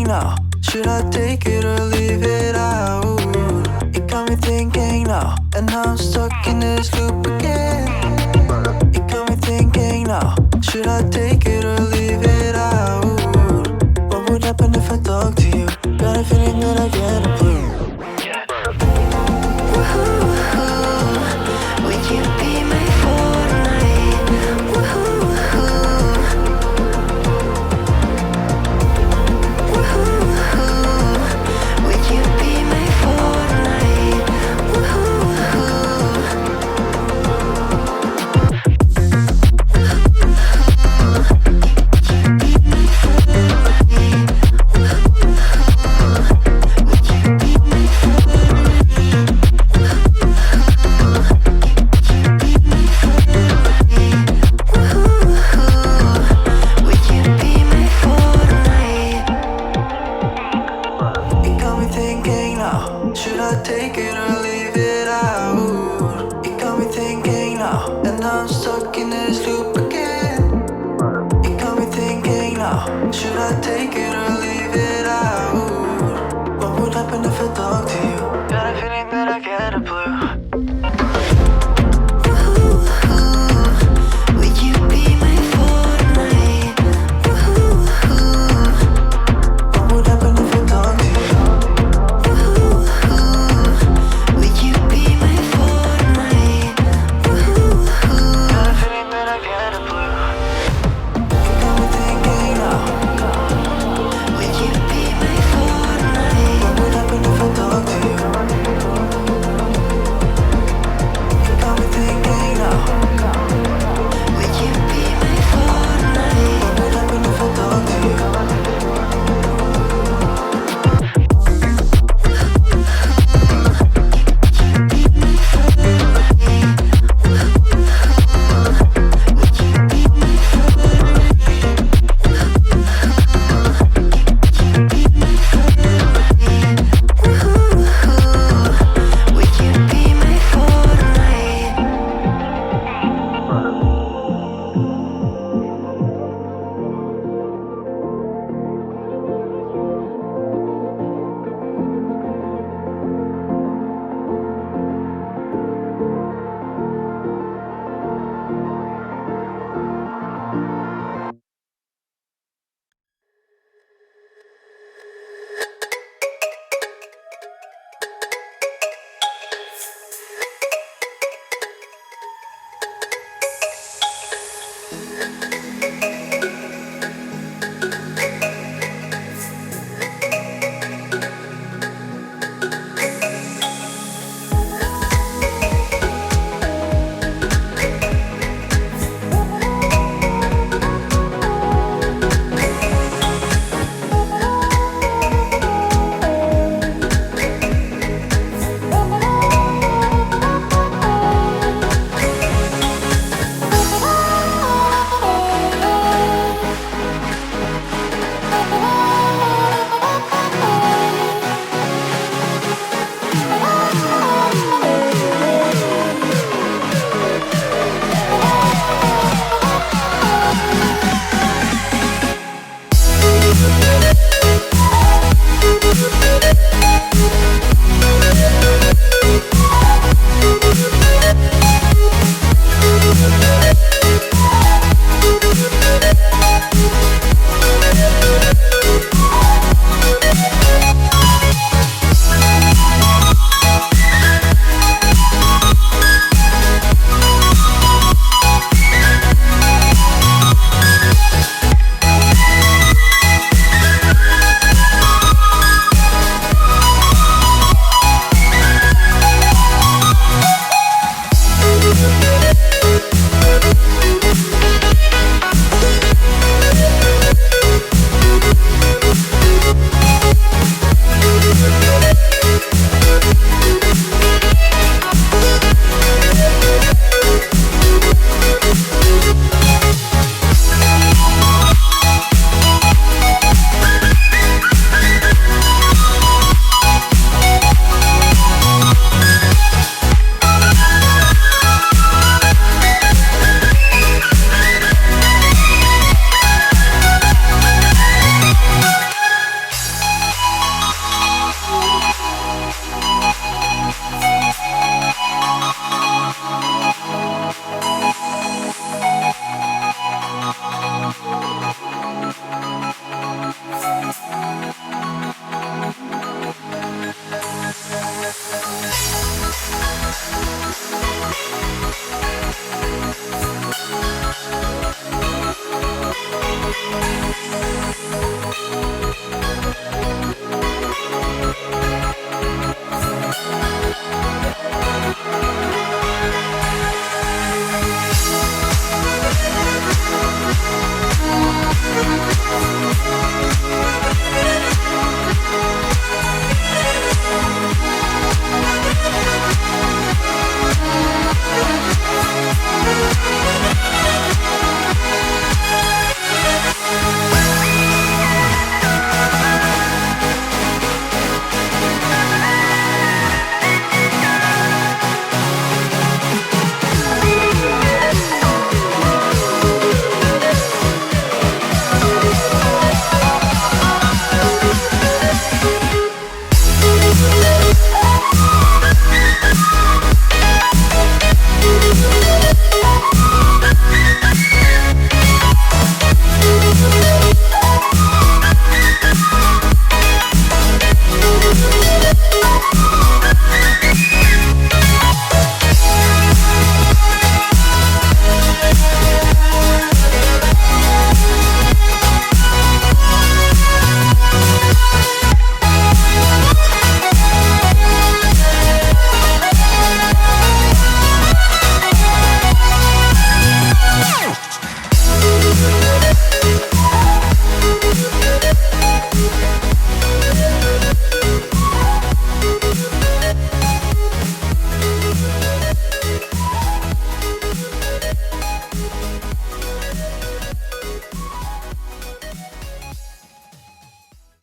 now. Should I take it or leave it out? It got me thinking now, and now I'm stuck in this loop again. It got me thinking now. Should I take it or leave it out? What would happen if I talk to you? Got a feeling that I get a clue. Would you be my Fortnite? Would you be my Fortnite? Should I take it or leave it out? It got me thinking now, and now I'm stuck in this loop again. It got me thinking now. Should I take it or leave it out? What would happen if I talk to you? Got a feeling that I get a blue.